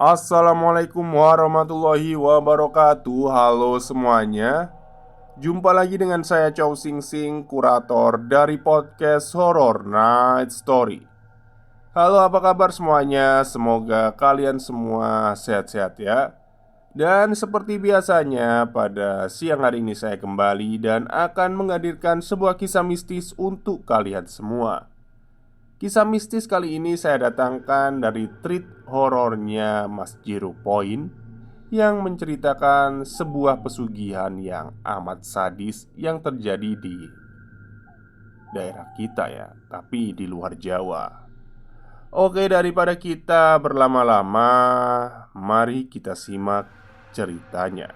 Assalamualaikum warahmatullahi wabarakatuh. Halo semuanya. Jumpa lagi dengan saya Chow Sing Sing, kurator dari podcast Horror Night Story. Halo, apa kabar semuanya? Semoga kalian semua sehat-sehat ya. Dan seperti biasanya, pada siang hari ini saya kembali dan akan menghadirkan sebuah kisah mistis untuk kalian semua. Kisah mistis kali ini saya datangkan dari treat horornya Mas Jero Point, yang menceritakan sebuah pesugihan yang amat sadis yang terjadi di daerah kita ya, tapi di luar Jawa. Oke, daripada kita berlama-lama, mari kita simak ceritanya.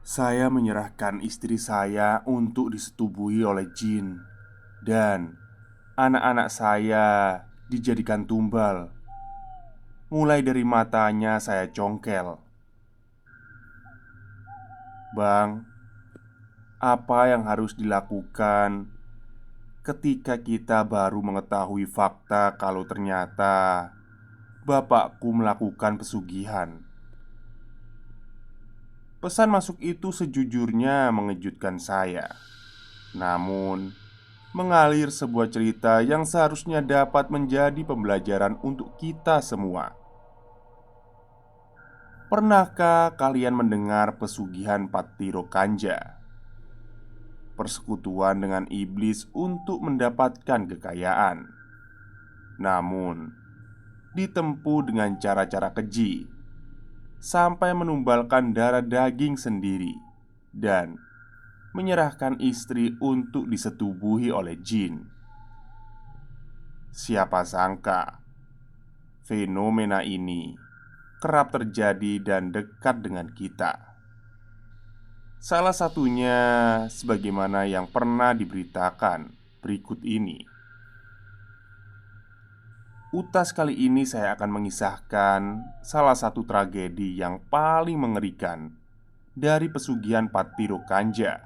Saya menyerahkan istri saya untuk disetubuhi oleh jin, dan anak-anak saya dijadikan tumbal. Mulai dari matanya saya congkel. Bang, apa yang harus dilakukan ketika kita baru mengetahui fakta kalau ternyata bapakku melakukan pesugihan? Pesan masuk itu sejujurnya mengejutkan saya. Namun, mengalir sebuah cerita yang seharusnya dapat menjadi pembelajaran untuk kita semua. Pernahkah kalian mendengar pesugihan Patiro Kanja? Persekutuan dengan iblis untuk mendapatkan kekayaan. Namun, ditempuh dengan cara-cara keji sampai menumbalkan darah daging sendiri dan menyerahkan istri untuk disetubuhi oleh jin. Siapa sangka fenomena ini kerap terjadi dan dekat dengan kita. Salah satunya sebagaimana yang pernah diberitakan berikut ini. Utas kali ini saya akan mengisahkan salah satu tragedi yang paling mengerikan dari pesugihan Patiro Kanja,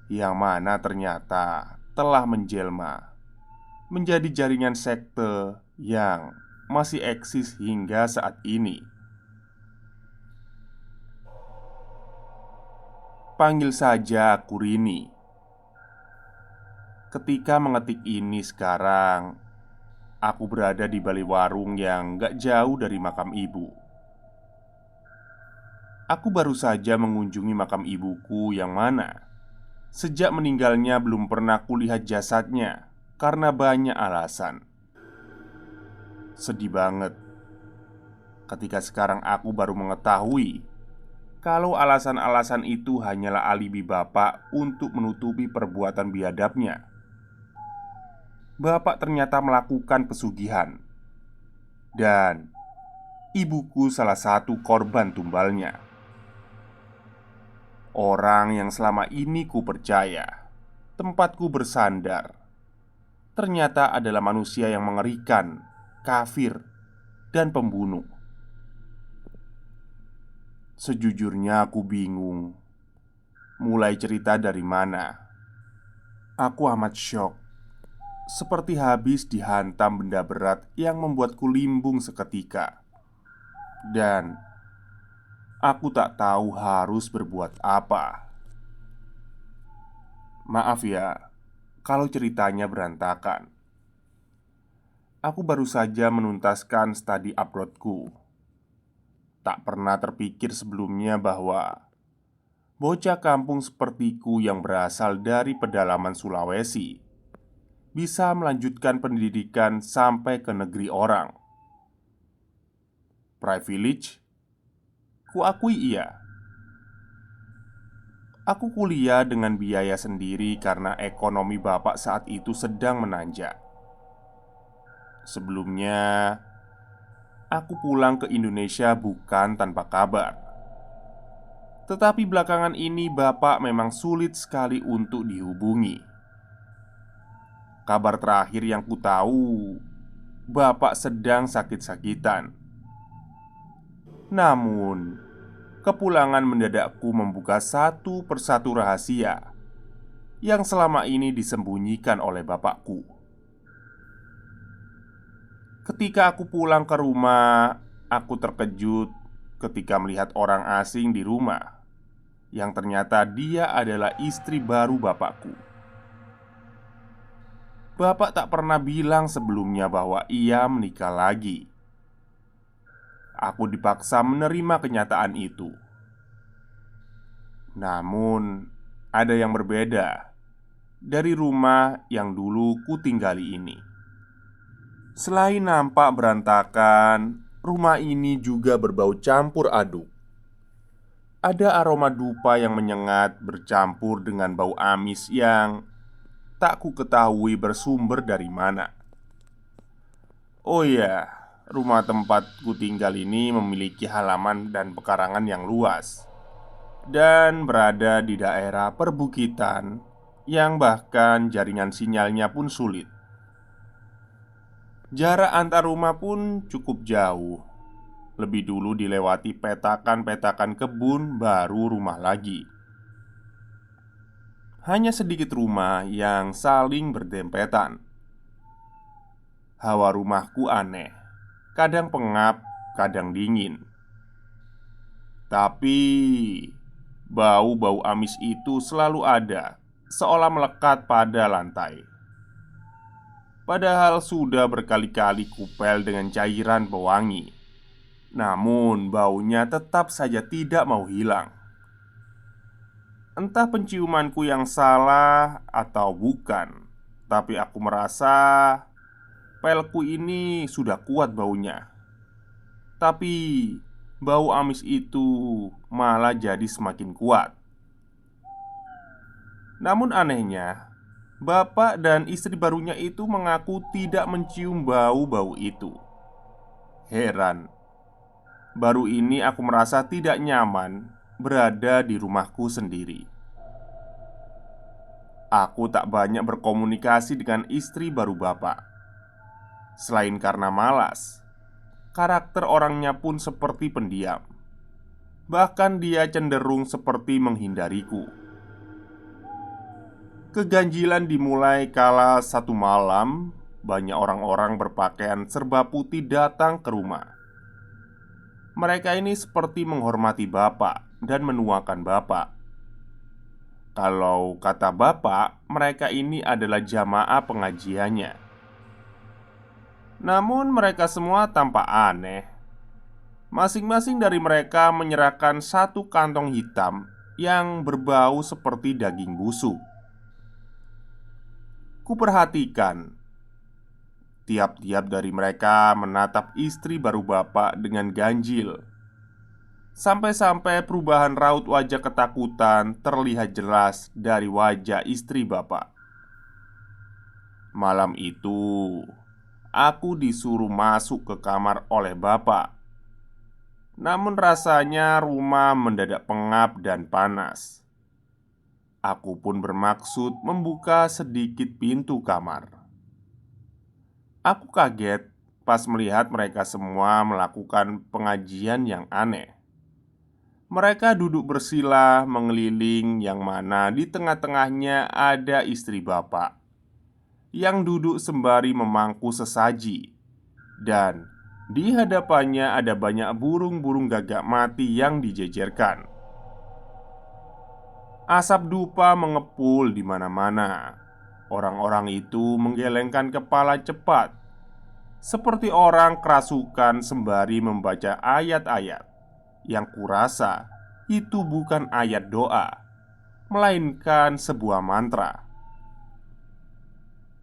yang mana ternyata telah menjelma menjadi jaringan sekte yang masih eksis hingga saat ini. Panggil saja aku Rini. Ketika mengetik ini sekarang, aku berada di balik warung yang gak jauh dari makam ibu. Aku baru saja mengunjungi makam ibuku yang mana sejak meninggalnya belum pernah kulihat jasadnya karena banyak alasan. Sedih banget ketika sekarang aku baru mengetahui kalau alasan-alasan itu hanyalah alibi bapak untuk menutupi perbuatan biadabnya. Bapak ternyata melakukan pesugihan, dan ibuku salah satu korban tumbalnya. Orang yang selama ini ku percaya tempatku bersandar ternyata adalah manusia yang mengerikan, kafir, dan pembunuh. Sejujurnya aku bingung mulai cerita dari mana. Aku amat syok, seperti habis dihantam benda berat yang membuatku limbung seketika. Dan aku tak tahu harus berbuat apa. Maaf ya kalau ceritanya berantakan. Aku baru saja menuntaskan studi abroadku. Tak pernah terpikir sebelumnya bahwa bocah kampung sepertiku yang berasal dari pedalaman Sulawesi bisa melanjutkan pendidikan sampai ke negeri orang. Privilege? Kuakui iya. Aku kuliah dengan biaya sendiri karena ekonomi bapak saat itu sedang menanjak. Sebelumnya, aku pulang ke Indonesia bukan tanpa kabar. Tetapi belakangan ini bapak memang sulit sekali untuk dihubungi. Kabar terakhir yang ku tahu, bapak sedang sakit-sakitan. Namun, kepulangan mendadakku membuka satu persatu rahasia yang selama ini disembunyikan oleh bapakku. Ketika aku pulang ke rumah, aku terkejut ketika melihat orang asing di rumah, yang ternyata dia adalah istri baru bapakku. Bapak tak pernah bilang sebelumnya bahwa ia menikah lagi. Aku dipaksa menerima kenyataan itu. Namun, ada yang berbeda dari rumah yang dulu kutinggali ini. Selain nampak berantakan, rumah ini juga berbau campur aduk. Ada aroma dupa yang menyengat bercampur dengan bau amis yang tak ku ketahui bersumber dari mana. Oh iya, rumah tempat ku tinggal ini memiliki halaman dan pekarangan yang luas dan berada di daerah perbukitan yang bahkan jaringan sinyalnya pun sulit. Jarak antar rumah pun cukup jauh. Lebih dulu dilewati petakan-petakan kebun, baru rumah lagi. Hanya sedikit rumah yang saling berdempetan. Hawa rumahku aneh, kadang pengap, kadang dingin. Tapi bau-bau amis itu selalu ada, seolah melekat pada lantai. Padahal sudah berkali-kali kupel dengan cairan pewangi, namun baunya tetap saja tidak mau hilang. Entah penciumanku yang salah atau bukan, tapi aku merasa pelku ini sudah kuat baunya. Tapi bau amis itu malah jadi semakin kuat. Namun anehnya, bapak dan istri barunya itu mengaku tidak mencium bau-bau itu. Heran, baru ini aku merasa tidak nyaman berada di rumahku sendiri. Aku tak banyak berkomunikasi dengan istri baru bapak. Selain karena malas, karakter orangnya pun seperti pendiam. Bahkan dia cenderung seperti menghindariku. Keganjilan dimulai kala satu malam banyak orang-orang berpakaian serba putih datang ke rumah. Mereka ini seperti menghormati bapak dan menuakan bapak. Kalau kata bapak, mereka ini adalah jamaah pengajiannya. Namun mereka semua tampak aneh. Masing-masing dari mereka menyerahkan satu kantong hitam yang berbau seperti daging busuk. Kuperhatikan, tiap-tiap dari mereka menatap istri baru bapak dengan ganjil. Sampai-sampai perubahan raut wajah ketakutan terlihat jelas dari wajah istri bapak. Malam itu, aku disuruh masuk ke kamar oleh bapak. Namun rasanya rumah mendadak pengap dan panas. Aku pun bermaksud membuka sedikit pintu kamar. Aku kaget pas melihat mereka semua melakukan pengajian yang aneh. Mereka duduk bersila mengeliling, yang mana di tengah-tengahnya ada istri bapak yang duduk sembari memangku sesaji, dan di hadapannya ada banyak burung-burung gagak mati yang dijejerkan. Asap dupa mengepul di mana-mana. Orang-orang itu menggelengkan kepala cepat, seperti orang kerasukan sembari membaca ayat-ayat yang kurasa itu bukan ayat doa, melainkan sebuah mantra.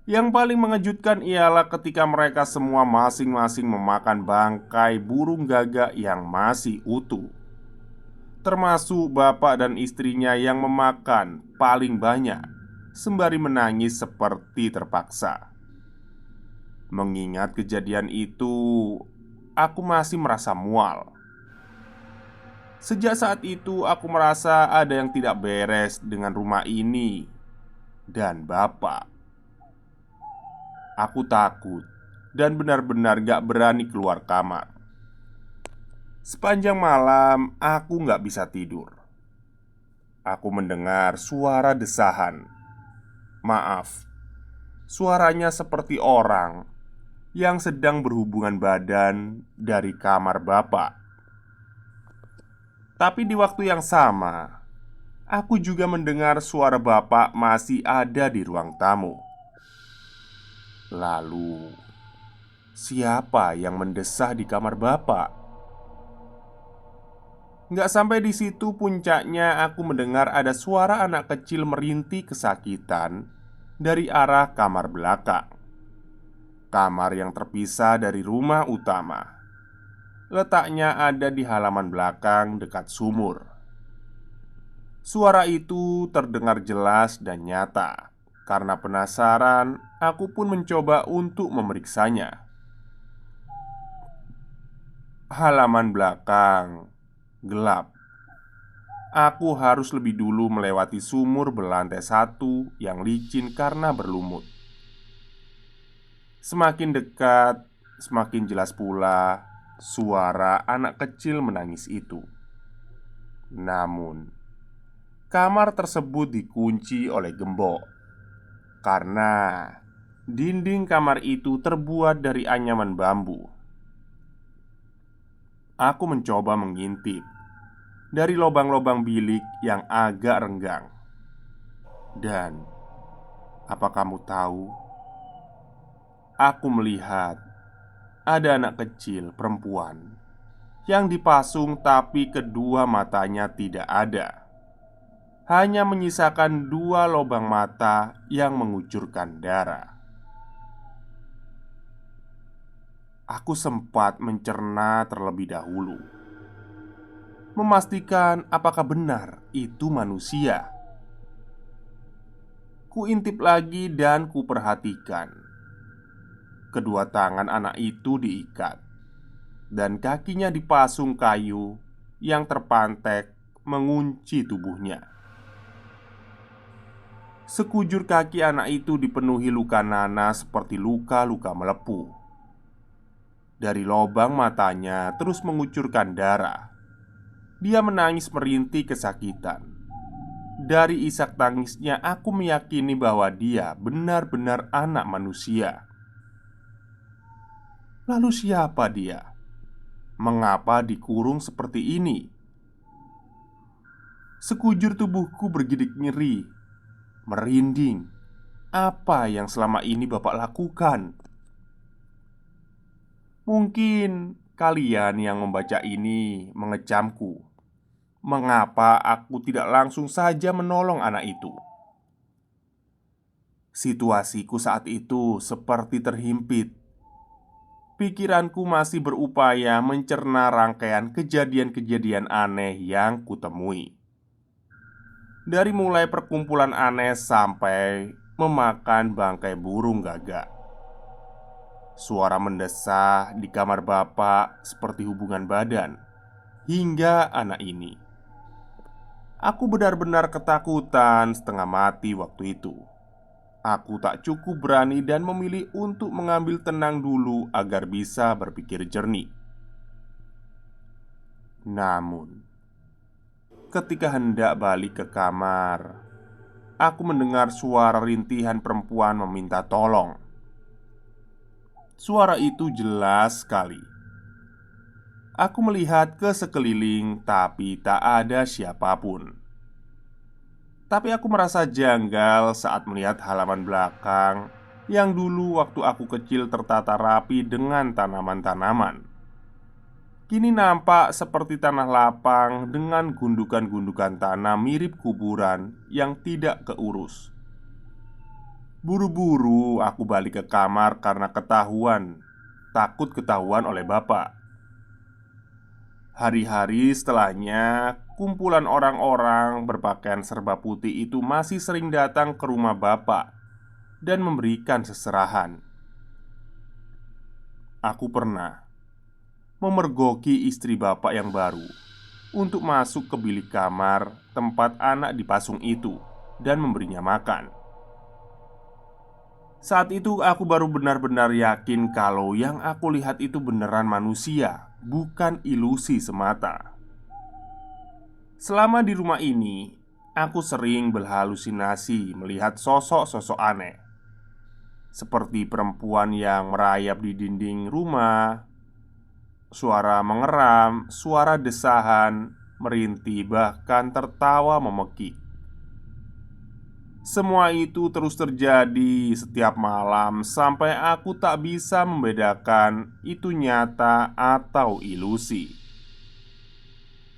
Yang paling mengejutkan ialah ketika mereka semua masing-masing memakan bangkai burung gagak yang masih utuh. Termasuk bapak dan istrinya yang memakan paling banyak, sembari menangis seperti terpaksa. Mengingat kejadian itu, aku masih merasa mual. Sejak saat itu aku merasa ada yang tidak beres dengan rumah ini dan bapak. Aku takut dan benar-benar gak berani keluar kamar. Sepanjang malam aku gak bisa tidur. Aku mendengar suara desahan. Maaf, suaranya seperti orang yang sedang berhubungan badan dari kamar bapak. Tapi di waktu yang sama, aku juga mendengar suara bapak masih ada di ruang tamu. Lalu, siapa yang mendesah di kamar bapak? Nggak sampai di situ puncaknya, aku mendengar ada suara anak kecil merintih kesakitan dari arah kamar belakang. Kamar yang terpisah dari rumah utama. Letaknya ada di halaman belakang dekat sumur. Suara itu terdengar jelas dan nyata. Karena penasaran, aku pun mencoba untuk memeriksanya. Halaman belakang gelap. Aku harus lebih dulu melewati sumur berlantai 1 yang licin karena berlumut. Semakin dekat, semakin jelas pula suara anak kecil menangis itu. Namun, kamar tersebut dikunci oleh gembok karena dinding kamar itu terbuat dari anyaman bambu. Aku mencoba mengintip dari lubang-lubang bilik yang agak renggang. Dan apa kamu tahu? Aku melihat ada anak kecil perempuan yang dipasung, tapi kedua matanya tidak ada. Hanya menyisakan 2 lubang mata yang mengucurkan darah. Aku sempat mencerna terlebih dahulu, memastikan apakah benar itu manusia. Kuintip lagi dan kuperhatikan. Kedua tangan anak itu diikat dan kakinya dipasung kayu yang terpantek mengunci tubuhnya. Sekujur kaki anak itu dipenuhi luka nanas seperti luka-luka melepuh. Dari lubang matanya terus mengucurkan darah. Dia menangis merintih kesakitan. Dari isak tangisnya aku meyakini bahwa dia benar-benar anak manusia. Lalu siapa dia? Mengapa dikurung seperti ini? Sekujur tubuhku bergidik nyeri, merinding. Apa yang selama ini Bapak lakukan? Mungkin kalian yang membaca ini mengecamku. Mengapa aku tidak langsung saja menolong anak itu? Situasiku saat itu seperti terhimpit. Pikiranku masih berupaya mencerna rangkaian kejadian-kejadian aneh yang kutemui. Dari mulai perkumpulan aneh sampai memakan bangkai burung gagak. Suara mendesah di kamar bapak seperti hubungan badan. Hingga anak ini. Aku benar-benar ketakutan setengah mati waktu itu. Aku tak cukup berani dan memilih untuk mengambil tenang dulu agar bisa berpikir jernih. Namun, ketika hendak balik ke kamar, aku mendengar suara rintihan perempuan meminta tolong. Suara itu jelas sekali. Aku melihat ke sekeliling, tapi tak ada siapapun. Tapi aku merasa janggal saat melihat halaman belakang yang dulu waktu aku kecil tertata rapi dengan tanaman-tanaman. Kini nampak seperti tanah lapang dengan gundukan-gundukan tanah mirip kuburan yang tidak keurus. Buru-buru aku balik ke kamar karena takut ketahuan oleh bapak. Hari-hari setelahnya, kumpulan orang-orang berpakaian serba putih itu masih sering datang ke rumah bapak dan memberikan seserahan. Aku pernah memergoki istri bapak yang baru untuk masuk ke bilik kamar tempat anak dipasung itu dan memberinya makan. Saat itu aku baru benar-benar yakin kalau yang aku lihat itu beneran manusia, bukan ilusi semata. Selama di rumah ini, aku sering berhalusinasi melihat sosok-sosok aneh. seperti perempuan yang merayap di dinding rumah, suara mengeram, suara desahan, merintih, bahkan tertawa memekik. Semua itu terus terjadi setiap malam sampai aku tak bisa membedakan itu nyata atau ilusi.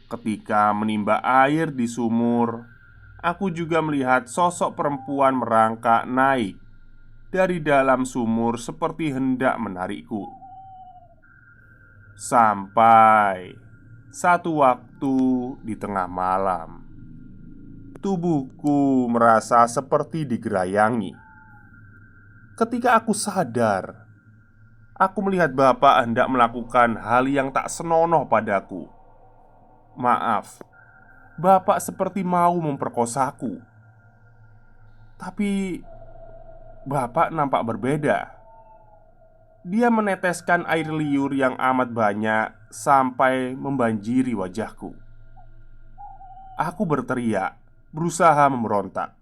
Ketika menimba air di sumur, aku juga melihat sosok perempuan merangkak naik dari dalam sumur seperti hendak menarikku. Sampai satu waktu di tengah malam, tubuhku merasa seperti digerayangi. Ketika aku sadar, aku melihat Bapak hendak melakukan hal yang tak senonoh padaku. Maaf, Bapak seperti mau memperkosaku. Tapi Bapak nampak berbeda. Dia meneteskan air liur yang amat banyak sampai membanjiri wajahku. Aku berteriak, berusaha memberontak.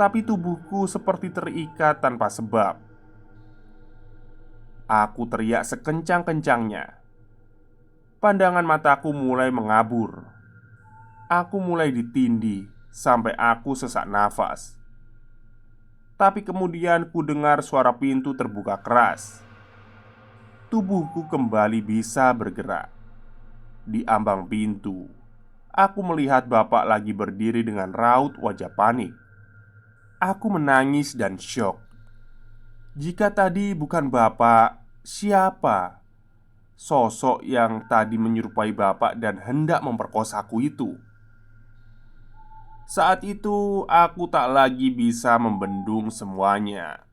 Tapi tubuhku seperti terikat tanpa sebab. Aku teriak sekencang-kencangnya. Pandangan mataku mulai mengabur. Aku mulai ditindih sampai aku sesak nafas. Tapi kemudian ku dengar suara pintu terbuka keras. Tubuhku kembali bisa bergerak. Di ambang pintu, aku melihat Bapak lagi berdiri dengan raut wajah panik. Aku menangis dan syok. Jika tadi bukan Bapak, siapa sosok yang tadi menyerupai Bapak dan hendak memperkosaku itu? Saat itu aku tak lagi bisa membendung semuanya.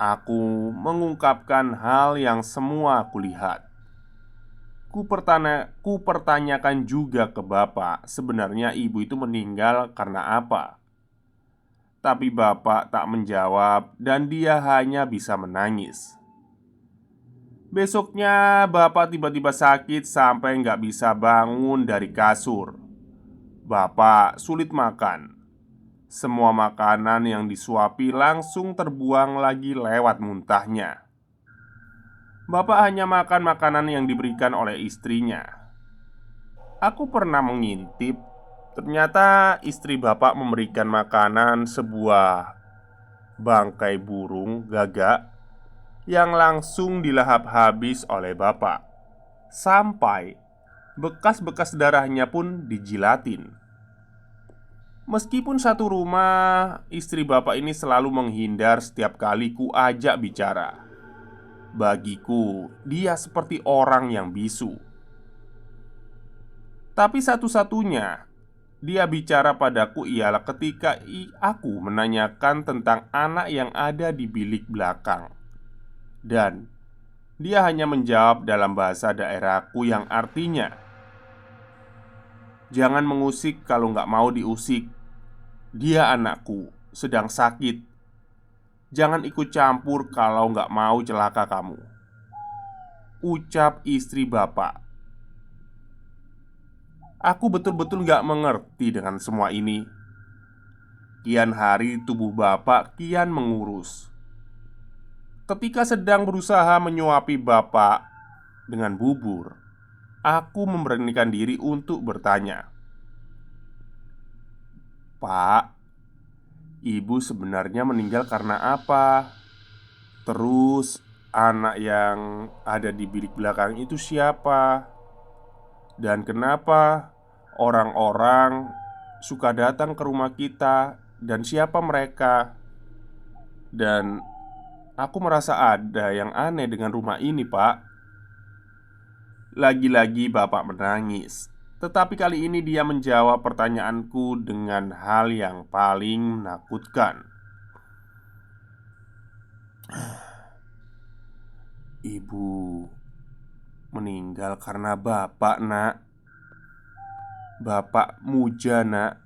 Aku mengungkapkan hal yang semua aku lihat. Ku pertanyakan juga ke Bapak, sebenarnya ibu itu meninggal karena apa? Tapi Bapak tak menjawab dan dia hanya bisa menangis. Besoknya Bapak tiba-tiba sakit sampai nggak bisa bangun dari kasur. Bapak sulit makan. Semua makanan yang disuapi langsung terbuang lagi lewat muntahnya. Bapak hanya makan makanan yang diberikan oleh istrinya. Aku pernah mengintip. Ternyata istri Bapak memberikan makanan sebuah bangkai burung gagak yang langsung dilahap habis oleh Bapak. Sampai bekas-bekas darahnya pun dijilatin. Meskipun satu rumah, istri Bapak ini selalu menghindar setiap kali ku ajak bicara. Bagiku, dia seperti orang yang bisu. Tapi satu-satunya dia bicara padaku ialah ketika aku menanyakan tentang anak yang ada di bilik belakang. Dan dia hanya menjawab dalam bahasa daerahku yang artinya, "Jangan mengusik kalau nggak mau diusik. Dia anakku, sedang sakit. Jangan ikut campur kalau nggak mau celaka kamu." Ucap istri Bapak. Aku betul-betul nggak mengerti dengan semua ini. Kian hari tubuh Bapak kian mengurus. Ketika sedang berusaha menyuapi Bapak dengan bubur, aku memberanikan diri untuk bertanya, "Pak, ibu sebenarnya meninggal karena apa? Terus anak yang ada di bilik belakang itu siapa? Dan kenapa orang-orang suka datang ke rumah kita? Dan siapa mereka?" Dan aku merasa ada yang aneh dengan rumah ini, Pak. Lagi-lagi Bapak menangis. Tetapi kali ini dia menjawab pertanyaanku dengan hal yang paling menakutkan. "Ibu meninggal karena Bapak, Nak. Bapak muja, Nak.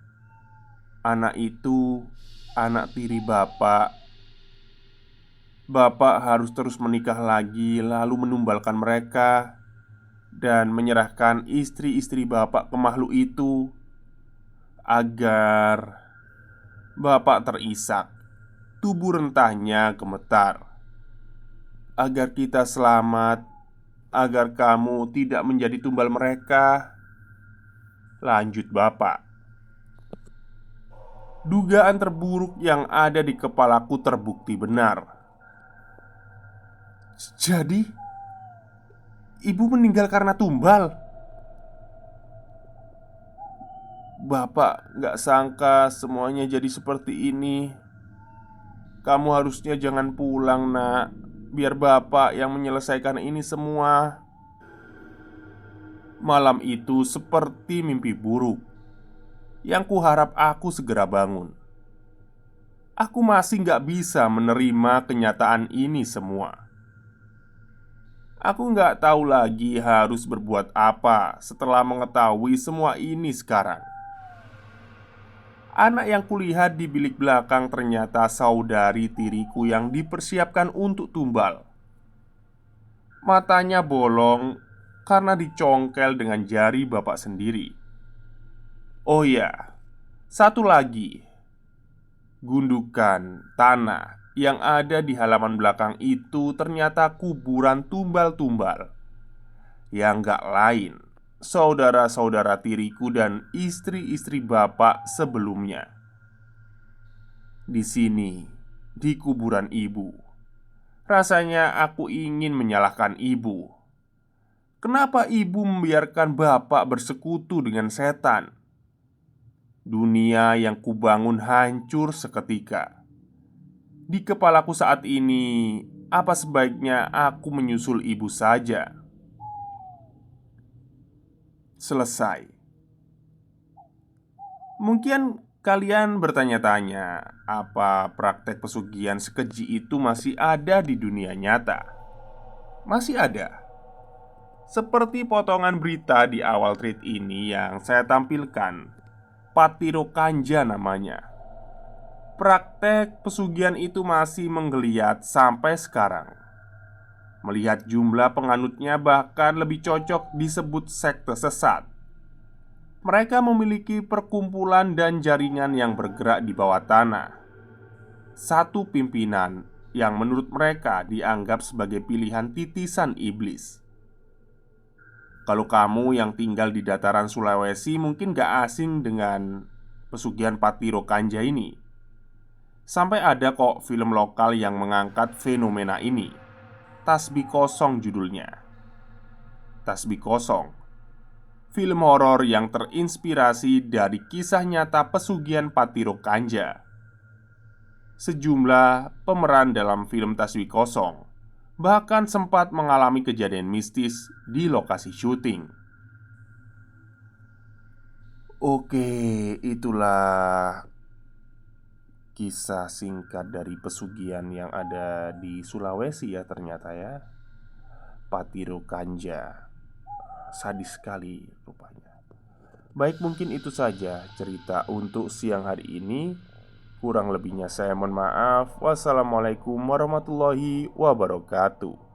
Anak itu anak tiri Bapak. Bapak harus terus menikah lagi, lalu menumbalkan mereka dan menyerahkan istri-istri Bapak ke makhluk itu agar Bapak terisak. Tubuh rentahnya gemetar. Agar kita selamat, agar kamu tidak menjadi tumbal mereka, lanjut Bapak. Dugaan terburuk yang ada di kepalaku terbukti benar. Jadi, ibu meninggal karena tumbal? Bapak gak sangka semuanya jadi seperti ini. Kamu harusnya jangan pulang, Nak. Biar Bapak yang menyelesaikan ini semua. Malam itu seperti mimpi buruk yang kuharap aku segera bangun. Aku masih gak bisa menerima kenyataan ini semua. Aku gak tahu lagi harus berbuat apa setelah mengetahui semua ini sekarang. Anak yang kulihat di bilik belakang ternyata saudari tiriku yang dipersiapkan untuk tumbal. Matanya bolong karena dicongkel dengan jari bapak sendiri. Oh ya, satu lagi. Gundukan tanah yang ada di halaman belakang itu ternyata kuburan tumbal-tumbal yang gak lain saudara-saudara tiriku dan istri-istri bapak sebelumnya. Di sini, di kuburan ibu, rasanya aku ingin menyalahkan ibu. Kenapa ibu membiarkan bapak bersekutu dengan setan? Dunia yang kubangun hancur seketika. Di kepalaku saat ini, apa sebaiknya aku menyusul ibu saja? Selesai. Mungkin kalian bertanya-tanya, apa praktek pesugihan sekeji itu masih ada di dunia nyata? Masih ada. Seperti potongan berita di awal tweet ini yang saya tampilkan, Patiro Kanja namanya. Praktek pesugihan itu masih menggeliat sampai sekarang. Melihat jumlah penganutnya bahkan lebih cocok disebut sekte sesat. Mereka memiliki perkumpulan dan jaringan yang bergerak di bawah tanah. Satu pimpinan yang menurut mereka dianggap sebagai pilihan titisan iblis. Kalau kamu yang tinggal di dataran Sulawesi mungkin gak asing dengan pesugihan Patiro Kanja ini. Sampai ada kok film lokal yang mengangkat fenomena ini. Tasbih Kosong judulnya. Tasbih Kosong, film horor yang terinspirasi dari kisah nyata pesugihan Patiro Kanja. Sejumlah pemeran dalam film Tasbih Kosong bahkan sempat mengalami kejadian mistis di lokasi syuting. Oke, itulah kisah singkat dari pesugihan yang ada di Sulawesi ya ternyata ya. Patiro Kanja. Sadis sekali rupanya. Baik, mungkin itu saja cerita untuk siang hari ini. Kurang lebihnya saya mohon maaf. Wassalamualaikum warahmatullahi wabarakatuh.